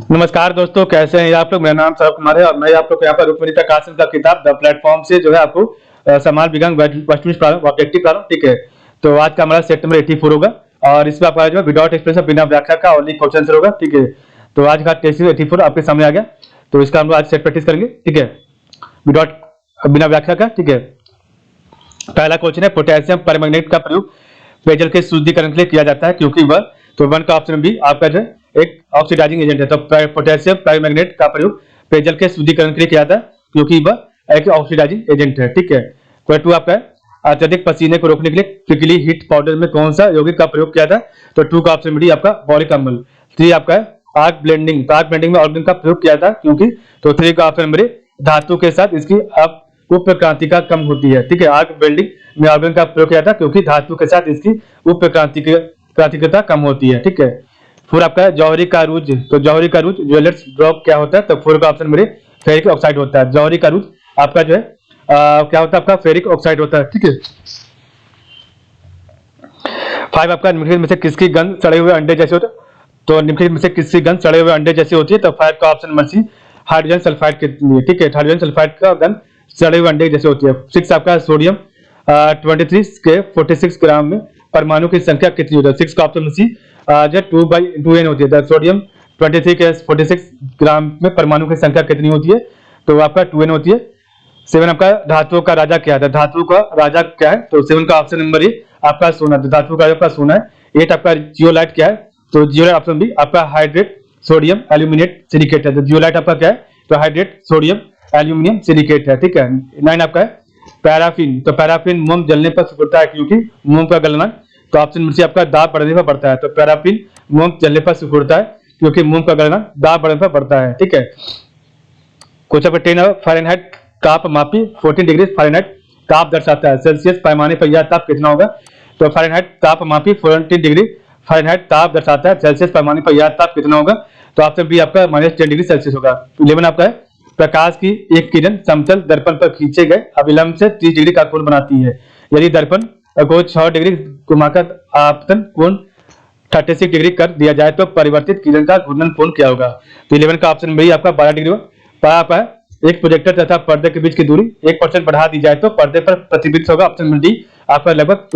नमस्कार दोस्तों, कैसे हैं आप लोग। मेरा नाम सौरभ कुमार है और मैं आप लोग को यहाँ पर रुक्मिणी प्रकाशन का किताब द प्लेटफॉर्म से जो है आपको समाज विज्ञान वस्तुनिष्ठ प्रारंभ ऑब्जेक्टिव प्रारंभ, ठीक है। तो आज का हमारा सेट नंबर 84 होगा और इसमें आपका जो है विदाउट एक्सप्लेनेशन बिना व्याख्या का ओनली क्वेश्चन आंसर होगा, ठीक है। तो आज का टेस्ट 84 आपके सामने आ गया, तो इसका हम लोग आज सेट प्रैक्टिस करेंगे, ठीक है, विदाउट बिना व्याख्या का, ठीक है। पहला क्वेश्चन है, पोटेशियम परमैंगनेट का प्रयोग पेयजल के शुद्धिकरण के लिए किया जाता है क्योंकि वह, तो वन का ऑप्शन बी आपका जो है एक ऑक्सीडाइजिंग एजेंट है। तो पोटेशियम परमैंगनेट का प्रयोग पेयजल के शुद्धिकरण के लिए किया जाता है क्योंकि वह एक ऑक्सीडाइजिंग एजेंट है, ठीक है। क्वेश्चन 2 आपका है, अत्यधिक पसीने को रोकने के लिए प्रिकली हीट पाउडर में कौन सा यौगिक का प्रयोग किया था। तो 2 का ऑप्शन बी आपका बॉरिक अम्ल। 3 आपका है आर्क ब्लेंडिंग, तो आर्क ब्लेंडिंग में ऑर्गन का प्रयोग किया था क्योंकि, तो 3 का ऑप्शन बी धातु के साथ इसकी उपक्रांतिका कम होती है, ठीक है। आर्क वेल्डिंग में ऑर्गन का प्रयोग किया था क्योंकि धातु के साथ इसकी उपक्रांतिकता कम होती है, ठीक है। फिर आपका है जौहरी का रूज, तो जौहरी का रूज ज्वेलर्स ड्रॉप क्या होता है। तो 4 का ऑप्शन मेरे फेरिक ऑक्साइड होता है। जौहरी का रूज आपका जो है क्या होता है, आपका फेरिक ऑक्साइड होता है, ठीक है। 5 आपका निम्नलिखित में से किसकी गंध सड़े हुए अंडे जैसे होता है। तो निम्नलिखित में से किसकी गंध सड़े हुए अंडे जैसी होती है। तो 5 का option number C hydrogen sulphide के लिए, ठीक है। हाइड्रोजन सल्फाइड का गंध सड़े हुए अंडे जैसे होती है। 6 आपका सोडियम 23 के 46 ग्राम में परमाणु की संख्या कितनी होती है। 6 का ऑप्शन सी जो 2/2n होती है। सोडियम 23 के 46 ग्राम में परमाणु की संख्या कितनी होती है। तो आपका 2n होती है। 7 आपका धातुओं का राजा क्या है। धातु का राजा क्या है। तो 7 का ऑप्शन नंबर ए आपका सोना, तो धातु का आपका सोना है। 8 आपका जियोलाइट क्या है। तो जियोलाइट ऑप्शन बी आपका हाइड्रेट सोडियम एल्यूमिनेट सिलिकेट है। तो जियोलाइट आपका क्या है। तो हाइड्रेट सोडियम एल्यूमिनियम सिलिकेट है, ठीक है। 9 आपका है पैराफिन, तो पैराफिन मोम जलने पर सिकुड़ता है क्योंकि मोम का गलना, तो ऑप्शन नंबर सी आपका दाब बढ़ने पर बढ़ता है। तो पैराफिन मोम जलने पर सिकुड़ता है क्योंकि मोम का गलना दाब बढ़ने पर बढ़ता है, ठीक है। क्वेश्चन नंबर 10 फ़ारेनहाइट ताप मापी 14 डिग्री फ़ारेनहाइट ताप दर्शाता है। सेल्सियस पैमाने पर यह ताप कितना होगा। तो फ़ारेनहाइट ताप मापी 14 डिग्री फ़ारेनहाइट ताप दर्शाता है। सेल्सियस पैमाने पर यह ताप कितना होगा। तो ऑप्शन बी आपका -10 डिग्री सेल्सियस होगा। 11 आपका है प्रकाश की एक किरण समतल दर्पण पर खींचे गए अभिलंब से 30 डिग्री का कोण बनाती है। यदि दर्पण को 6 डिग्री घुमाकर आपतन कोण 36 डिग्री कर दिया जाए तो परिवर्तित किरण का घूर्णन कोण क्या होगा। तो 11 का ऑप्शन बी आपका 12 डिग्री होगा। आपका एक प्रोजेक्टर तथा पर्दे के बीच की दूरी 1% बढ़ा दी जाए तो पर्दे पर प्रतिबिंबित होगा। ऑप्शन नंबर डी आपका लगभग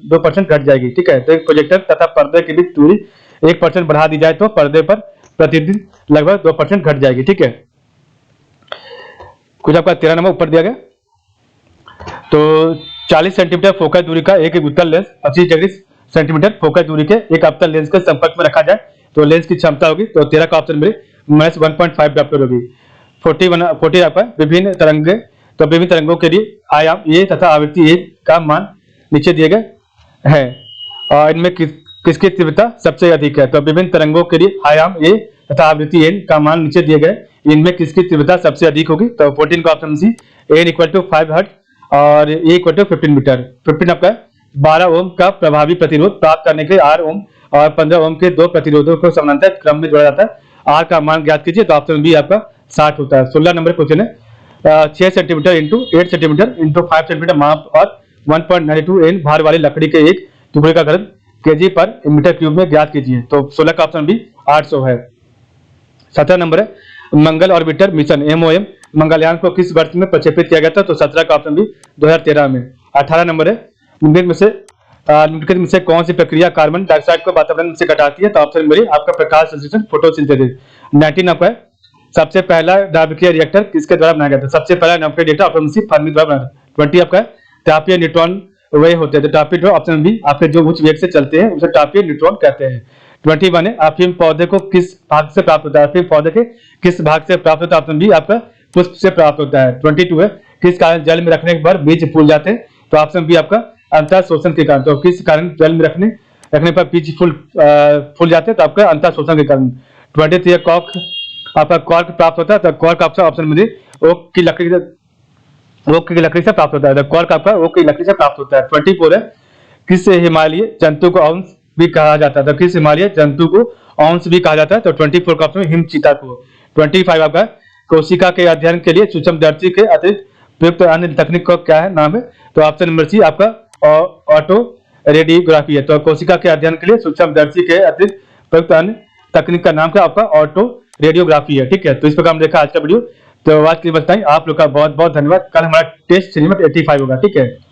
2% घट जाएगी, ठीक है। तो एक प्रोजेक्टर तथा पर्दे के बीच दूरी 1% बढ़ा दी जाए तो पर्दे पर प्रतिबिंबित लगभग 2% घट जाएगी, ठीक है। कुछ आपका 13 नंबर ऊपर दिया गया। तो 40 सेंटीमीटर फोकस दूरी का एक उत्तल लेंस 25 डिग्री सेंटीमीटर फोकस दूरी के एक अवतल लेंस के संपर्क में रखा जाए तो लेंस की क्षमता होगी। तो 13 का ऑप्शन मेरे -1.5 डायप्टर होगी। 40 आपका विभिन्न तरंगे, तो विभिन्न तरंगों के लिए आयाम ए तथा आवृत्ति ए का मान नीचे दिए गए हैं और इनमें किसकी तीव्रता सबसे अधिक है। तो विभिन्न तरंगों के लिए आयाम ए तथा आवृत्ति एन का मान नीचे दिए गए, इनमें किसकी तीव्रता सबसे अधिक होगी। तो 14 का ऑप्शन सी एन = 5 हर्ट्ज और ए = 15 मीटर। 15 आपका 12 ओम का प्रभावी प्रतिरोध प्राप्त करने के लिए 8 ओम और 15 ओम के दो प्रतिरोधों को समानांतर क्रम में जोड़ा जाता है। आर का मान ज्ञात कीजिए। तो ऑप्शन बी आपका 60 होता है। 16 नंबर क्वेश्चन है 6 centimetre into 8 centimetre into 5 centimetre माप और 1.92 एन भार वाली लकड़ी के एक टुकड़े का घन केजी पर मीटर क्यूब में ज्ञात कीजिए। तो 16 का ऑप्शन बी 800 है। 17 नंबर है मंगल ऑर्बिटर मिशन MOM मंगलयान को किस वर्ष में प्रक्षेपित किया गया था। तो 17 का ऑप्शन बी 2013 में। 18 नंबर है निम्नलिखित में से कौन सी प्रक्रिया कार्बन डाइऑक्साइड को वातावरण से घटाती है। तो ऑप्शन बी आपका प्रकाश संश्लेषण फोटोसिंथेसिस। 19 आपका है सबसे पहला नाभिकीय रिएक्टर किसके द्वारा बनाया गया था। सबसे पहला नाभिकीय रिएक्टर ऑप्शन सी फर्मी द्वारा बनाया था। 20 आपका है तापीय न्यूट्रॉन वे होते हैं। तो तापीय न्यूट्रॉन ऑप्शन बी आपके जो उच्च वेग से चलते हैं उसे तापीय न्यूट्रॉन कहते हैं। 21 है अफीम पौधे को किस भाग से प्राप्त होता है। अफीम पौधे के किस भाग से प्राप्त होता है। ऑप्शन बी आपका पुष्प से प्राप्त होता है। 22 है किस कारण जल में रखने के बाद बीज फूल जाते हैं। तो ऑप्शन बी आपका अंतर शोषण के कारण। तो किस कारण जल में रखने पर बीज फूल जाते हैं। तो आपका अंतर शोषण के कारण। 23 कॉर्क आपका कॉर्क प्राप्त होता है। तो कॉर्क ऑप्शन बी ओक की लकड़ी से प्राप्त होता है। कॉर्क आपका ओक की लकड़ी से प्राप्त होता है। 24 है किस हिमालय जंतु को औंस भी कहा जाता है। तो किस हिमालय जंतु को औंस भी कहा जाता है। तो 24 का ऑप्शन हिमचीता को। 25 आपका कोशिका के अध्ययन के लिए सूक्ष्मदर्शी के अतिरिक्त प्रयुक्त अन्य तकनीक का क्या है नाम है। तो ऑप्शन नंबर सी आपका ऑटो रेडियोग्राफी है। तो कोशिका के अध्ययन के लिए सूक्ष्मदर्शी के अतिरिक्त प्रयुक्त अन्य तकनीक का नाम क्या आपका ऑटो रेडियोग्राफी है, ठीक है। तो इस प्रकार हमने देखा आज का वीडियो। तो आज के लिए बस इतना ही। आप लोग का बहुत बहुत धन्यवाद। कल हमारा टेस्ट सीरीज में 85 होगा, ठीक है।